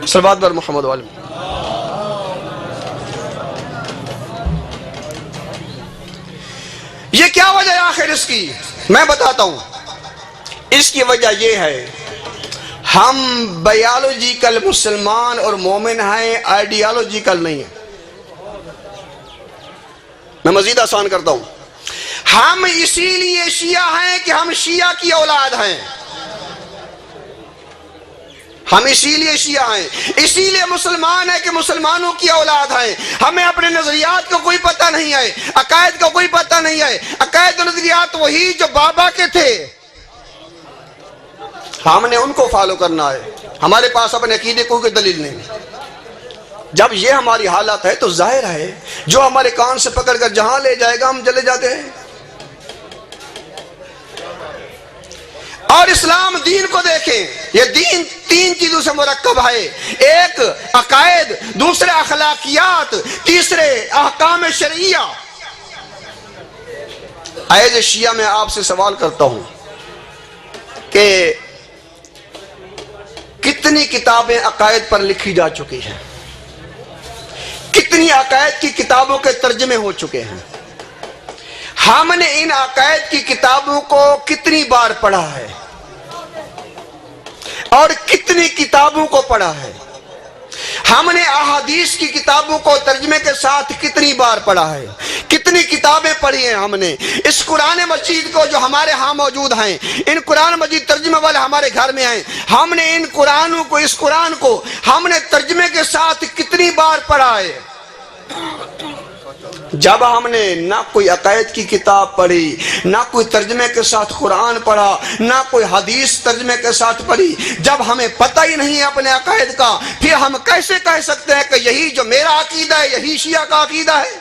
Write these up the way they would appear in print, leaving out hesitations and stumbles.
صلوات بر محمد والے۔ یہ کیا وجہ ہے آخر اس کی؟ میں بتاتا ہوں۔ اس کی وجہ یہ ہے، ہم بایولوجیکل مسلمان اور مومن ہیں، آئیڈیالوجیکل نہیں ہیں۔ میں مزید آسان کرتا ہوں، ہم اسی لیے شیعہ ہیں کہ ہم شیعہ کی اولاد ہیں۔ ہم اسی لیے شیعہ ہیں، اسی لیے مسلمان ہیں کہ مسلمانوں کی اولاد ہیں۔ ہمیں اپنے نظریات کا کوئی پتہ نہیں ہے، عقائد کا کوئی پتہ نہیں ہے۔ عقائد و نظریات وہی جو بابا کے تھے، ہم نے ان کو فالو کرنا ہے۔ ہمارے پاس اپنے عقیدے کو کوئی دلیل نہیں۔ جب یہ ہماری حالت ہے تو ظاہر ہے جو ہمارے کان سے پکڑ کر جہاں لے جائے گا ہم چلے جاتے ہیں۔ اور اسلام دین کو دیکھیں، یہ دین تین چیزوں سے مرکب ہے، ایک عقائد، دوسرے اخلاقیات، تیسرے احکام شرعیہ۔ ایز شیعہ میں آپ سے سوال کرتا ہوں کہ کتنی کتابیں عقائد پر لکھی جا چکی ہیں؟ کتنی عقائد کی کتابوں کے ترجمے ہو چکے ہیں؟ ہم نے ان عقائد کی کتابوں کو کتنی بار پڑھا ہے اور کتنی کتابوں کو پڑھا ہے؟ ہم نے احادیث کی کتابوں کو ترجمے کے ساتھ کتنی بار پڑھا ہے؟ کتنی کتابیں پڑھی ہیں ہم نے؟ اس قرآن مجید کو جو ہمارے ہاں موجود ہیں، ان قرآن مجید ترجمے والے ہمارے گھر میں ہیں، ہم نے ان قرآنوں کو، اس قرآن کو ہم نے ترجمے کے ساتھ کتنی بار پڑھا ہے؟ جب ہم نے نہ کوئی عقائد کی کتاب پڑھی، نہ کوئی ترجمے کے ساتھ قرآن پڑھا، نہ کوئی حدیث ترجمے کے ساتھ پڑھی، جب ہمیں پتہ ہی نہیں ہے اپنے عقائد کا، پھر ہم کیسے کہہ سکتے ہیں کہ یہی جو میرا عقیدہ ہے یہی شیعہ کا عقیدہ ہے؟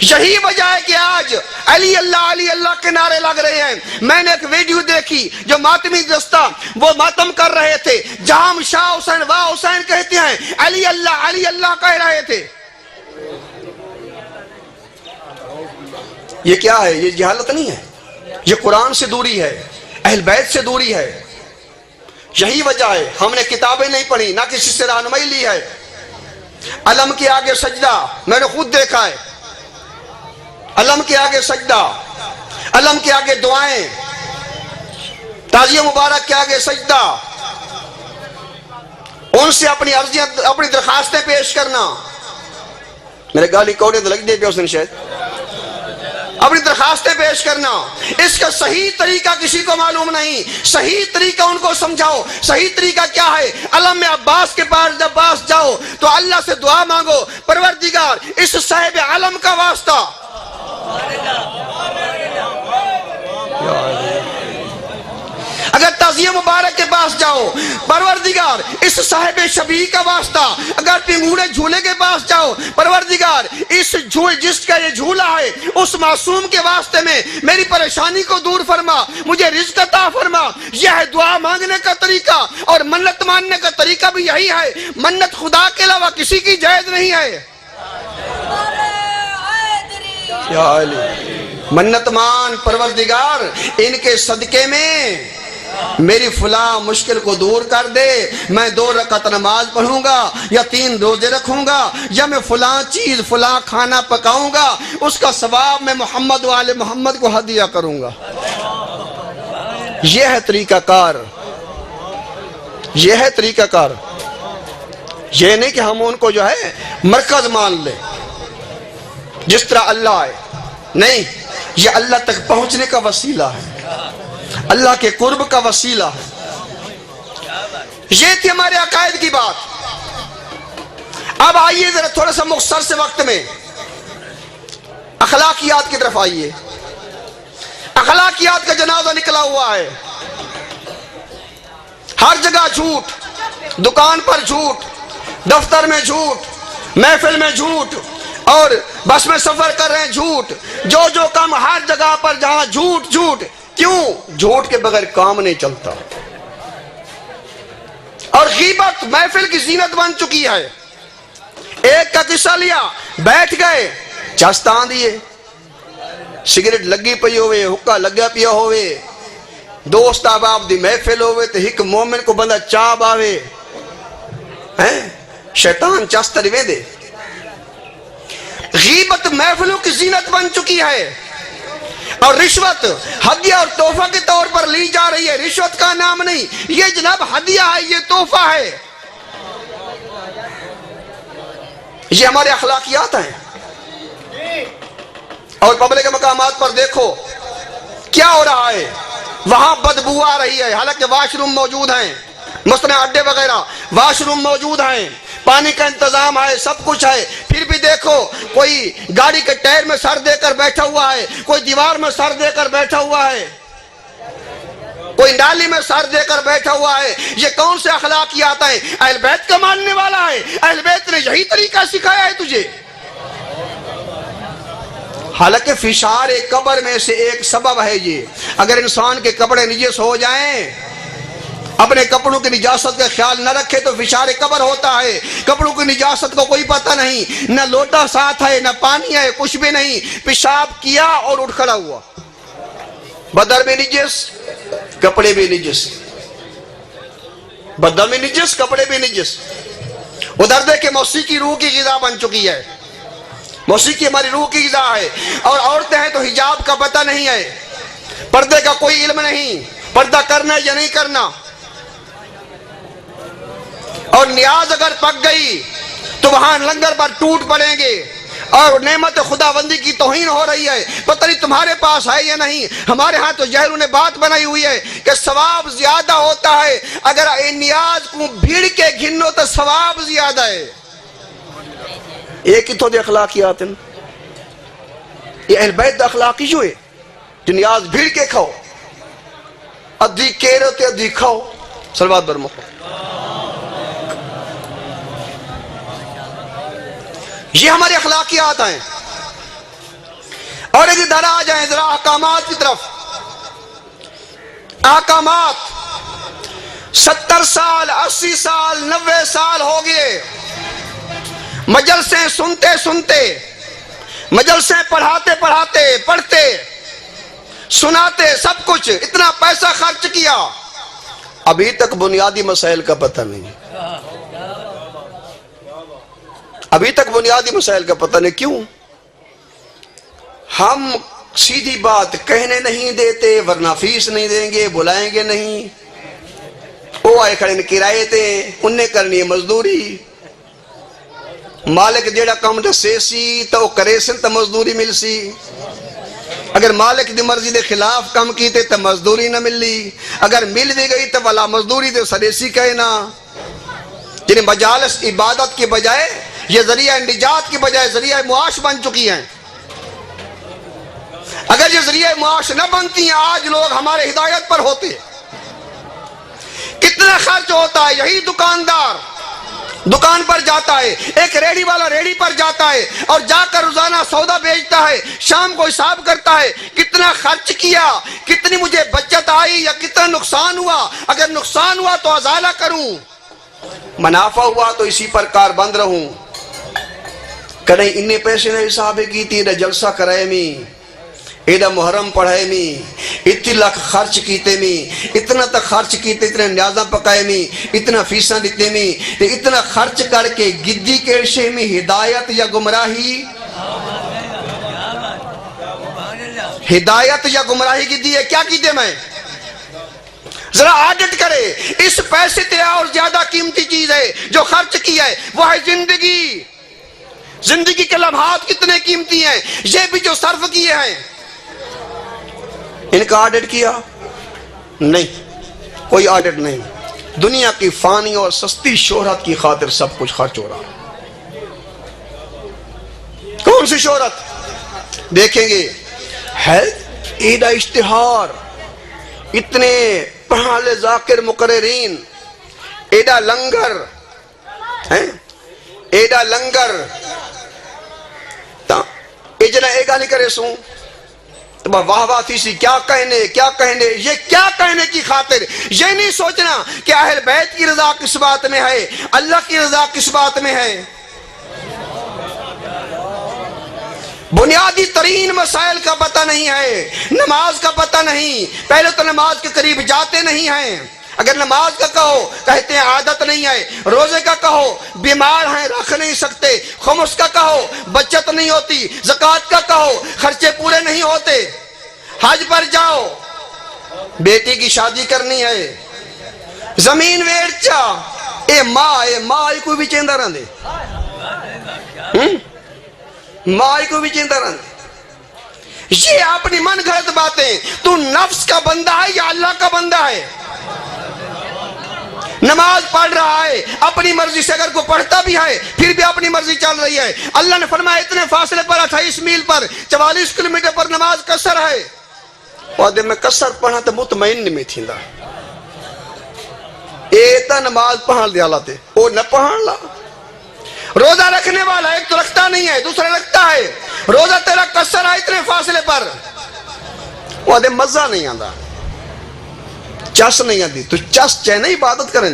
یہی وجہ ہے کہ آج علی اللہ کے نعرے لگ رہے ہیں۔ میں نے ایک ویڈیو دیکھی جو ماتمی دستہ وہ ماتم کر رہے تھے، جہاں ہم شاہ حسین واہ حسین کہتے ہیں، علی اللہ کہہ رہے تھے۔ یہ کیا ہے؟ یہ جہالت نہیں ہے، یہ قرآن سے دوری ہے، اہل بیت سے دوری ہے۔ یہی وجہ ہے ہم نے کتابیں نہیں پڑھی، نہ کسی سے رہنمائی لی ہے۔ علم کے آگے سجدہ میں نے خود دیکھا ہے، علم کے آگے سجدہ، علم کے آگے دعائیں، تازیہ مبارک کے آگے سجدہ، ان سے اپنی عرضیاں، اپنی درخواستیں پیش کرنا۔ میرے گالی کوڑے تو لگ دے پہ اس نے شاید اپنی درخواستیں پیش کرنا۔ اس کا صحیح طریقہ کسی کو معلوم نہیں، صحیح طریقہ ان کو سمجھاؤ۔ صحیح طریقہ کیا ہے؟ علم عباس کے پاس جب پاس جاؤ تو اللہ سے دعا مانگو، پروردگار اس صاحب علم کا واسطہ، اگر تعزیہ مبارک کے پاس جاؤ پروردگار اس صاحب شبیہ کا واسطہ، اگر پنگوڑے جھولے کے پاس جاؤ پروردگار اس جس کا یہ جھولا ہے اس معصوم کے واسطے میں میری پریشانی کو دور فرما، مجھے رزق عطا فرما۔ یہ ہے دعا مانگنے کا طریقہ، اور منت ماننے کا طریقہ بھی یہی ہے۔ منت خدا کے علاوہ کسی کی جائز نہیں ہے۔ منت مان پروردگار ان کے صدقے میں میری فلاں مشکل کو دور کر دے، میں 2 رکعت نماز پڑھوں گا یا 3 روزے رکھوں گا، یا میں فلاں چیز فلاں کھانا پکاؤں گا، اس کا ثواب میں محمد و آل محمد کو ہدیہ کروں گا۔ یہ ہے طریقہ کار، یہ ہے طریقہ کار۔ یہ نہیں کہ ہم ان کو جو ہے مرکز مان لیں جس طرح اللہ ہے، نہیں، یہ اللہ تک پہنچنے کا وسیلہ ہے، اللہ کے قرب کا وسیلہ ہے۔ یہ تھی ہمارے عقائد کی بات۔ اب آئیے ذرا تھوڑا سا مختصر سے وقت میں اخلاقیات کی طرف آئیے۔ اخلاقیات کا جنازہ نکلا ہوا ہے، ہر جگہ جھوٹ، دکان پر جھوٹ، دفتر میں جھوٹ، محفل میں جھوٹ، اور بس میں سفر کر رہے ہیں جھوٹ، جو کام ہر جگہ پر جہاں جھوٹ جھوٹ۔ کیوں؟ جھوٹ کے بغیر کام نہیں چلتا۔ اور غیبت محفل کی زینت بن چکی ہے۔ ایک کا قصہ لیا، بیٹھ گئے، چستان دیے، سگریٹ لگی پئی ہوئے، حکا لگا پیا ہوئے، دوست احباب دی محفل ہوئے تو ایک مومن کو بندہ چاہ باوے شیطان چاستر وے دے. غیبت محفلوں کی زینت بن چکی ہے، اور رشوت ہدیہ اور تحفہ کے طور پر لی جا رہی ہے. رشوت کا نام نہیں، یہ جناب ہدیہ ہے، یہ تحفہ ہے. یہ ہمارے اخلاقیات ہیں. اور پبلک مقامات پر دیکھو کیا ہو رہا ہے، وہاں بدبو آ رہی ہے، حالانکہ واش روم موجود ہیں، مصنع اڈے وغیرہ واش روم موجود ہیں، پانی کا انتظام ہے، سب کچھ ہے. پھر بھی دیکھو کوئی گاڑی کے ٹائر میں سر دے کر بیٹھا ہوا ہے، کوئی دیوار میں سر دے کر بیٹھا ہوا ہے، کوئی نالی میں سر دے کر بیٹھا ہوا ہے. یہ کون سے اخلاقیات ہیں؟ اہل بیت کا ماننے والا ہے، اہل بیت نے یہی طریقہ سکھایا ہے تجھے. حالانکہ فشار قبر میں سے ایک سبب ہے یہ. اگر انسان کے کپڑے نجس ہو جائیں، اپنے کپڑوں کی نجاست کا خیال نہ رکھے تو فشار قبر ہوتا ہے. کپڑوں کی نجاست کو کوئی پتہ نہیں، نہ لوٹا ساتھ ہے، نہ پانی ہے، کچھ بھی نہیں، پیشاب کیا اور اٹھ کھڑا ہوا. بدن میں نجس، کپڑے بھی نجس، بدن میں نجس، کپڑے بھی نجس. ادھر دیکھیں موسیقی روح کی غذا بن چکی ہے، موسیقی ہماری روح کی غذا ہے. اور عورتیں ہیں تو حجاب کا پتہ نہیں ہے، پردے کا کوئی علم نہیں، پردہ کرنا یا نہیں کرنا. اور نیاز اگر پک گئی تو وہاں لنگر پر ٹوٹ پڑیں گے، اور نعمت خداوندی کی توہین ہو رہی ہے. پتہ نہیں تمہارے پاس ہے یا نہیں. ہمارے ہاں تو جہلوں نے بات بنائی ہوئی ہے کہ ثواب زیادہ ہوتا ہے اگر نیاز کو بھیڑ کے گھنو تو ثواب زیادہ ہے. ایک ہی تو دے اخلاقیات ہیں. یہ اہل بیت اخلاقی جو ہے جو نیاز بھیڑ کے کھاؤ، ادھی کیرو تے ادھی کھاؤ. صلوات بر محمد. یہ ہمارے اخلاقیات ہیں. اور ادھر آ جائیں ذرا احکامات کی طرف. احکامات 70 سال 80 سال 90 سال ہو گئے مجلسیں سنتے سنتے، مجلسیں پڑھاتے پڑھاتے، پڑھتے سناتے، سب کچھ اتنا پیسہ خرچ کیا، ابھی تک بنیادی مسائل کا پتہ نہیں. ابھی تک بنیادی مسائل کا پتہ نہیں. کیوں؟ ہم سیدھی بات کہنے نہیں دیتے، ورنہ فیس نہیں دیں گے، بلائیں گے نہیں. وہ آئے کھڑے کرائے تے انہیں کرنی ہے مزدوری. مالک جیڑا کام دسے سی تو کرے سن تو مزدوری مل سی. اگر مالک دی مرضی دے خلاف کام کیتے تو مزدوری نہ ملی. اگر مل بھی گئی تو والا مزدوری دے سریسی کہنا. جنہیں مجالس عبادت کی بجائے یہ ذریعہ نجات کی بجائے ذریعہ معاش بن چکی ہیں. اگر یہ ذریعہ معاش نہ بنتی ہیں آج لوگ ہمارے ہدایت پر ہوتے. کتنا خرچ ہوتا ہے. یہی دکاندار دکان پر جاتا ہے، ایک ریڑھی والا ریڑھی پر جاتا ہے اور جا کر روزانہ سودا بیچتا ہے، شام کو حساب کرتا ہے کتنا خرچ کیا، کتنی مجھے بچت آئی یا کتنا نقصان ہوا. اگر نقصان ہوا تو ازالہ کروں، منافع ہوا تو اسی پر کار بند رہوں. کہیں انہیں پیسے نے حساب کی تھی نہ جلسہ کرائے میں، ایڈا محرم پڑھائے میں، اتنی لاکھ خرچ کیتے میں، اتنا تک خرچ کیتے، اتنے نیازہ پکائے میں، اتنا فیساں دیتے میں، اتنا خرچ کر کے گدی کیشے میں ہدایت یا گمراہی، ہدایت یا گمراہی گدی ہے. کیا کیتے میں؟ ذرا آڈٹ کرے. اس پیسے تے اور زیادہ قیمتی چیز ہے جو خرچ کیا ہے وہ ہے زندگی. زندگی کے لمحات کتنے قیمتی ہیں، یہ بھی جو صرف کیے ہیں. ان کا آڈٹ کیا؟ نہیں، کوئی آڈٹ نہیں. دنیا کی فانی اور سستی شہرت کی خاطر سب کچھ خرچ ہو رہا. کون سی شہرت؟ دیکھیں گے ہے ایڈا اشتہار، اتنے پڑھالے ذاکر مقررین، ایڈا لنگر، ایڈا لنگر. اجنا ایگا نہیں کرے سوں تو واہ واہ تھی سی کیا کہنے کیا کہنے. یہ کیا کہنے کی خاطر یہ نہیں سوچنا کہ اہل بیت کی رضا کس بات میں ہے، اللہ کی رضا کس بات میں ہے. بنیادی ترین مسائل کا پتہ نہیں ہے، نماز کا پتہ نہیں، پہلے تو نماز کے قریب جاتے نہیں ہیں، اگر نماز کا کہو کہتے ہیں عادت نہیں ہے، روزے کا کہو بیمار ہیں رکھ نہیں سکتے، خمس کا کہو بچت نہیں ہوتی، زکوٰۃ کا کہو خرچے پورے نہیں ہوتے، حج پر جاؤ بیٹی کی شادی کرنی ہے، زمین ویچا اے ماں کو بھی چیندہ رہن دے، ماں کو بھی چیندہ رہن دے، یہ اپنی من گھڑت باتیں، تو نفس کا بندہ ہے یا اللہ کا بندہ ہے؟ نماز پڑھ رہا ہے اپنی مرضی سے، اگر کوئی پڑھتا بھی ہے پھر بھی اپنی مرضی چل رہی ہے، اللہ نے فرمایا اتنے فاصلے پر 28 میل پر 44 کلومیٹر پر نماز قصر ہے، وعدے میں قصر پڑھا تو مطمئن میں تھیندا ایتا نماز پڑھان دیا لاتے وہ نہ پڑھان لا، روزہ رکھنے والا ایک تو رکھتا نہیں ہے دوسرا رکھتا ہے، روزہ تیرا قصر ہے اتنے فاصلے پر، وعدے مزہ نہیں آندا، چس نہیں آتی، تو چس چاہے نہیں عبادت کریں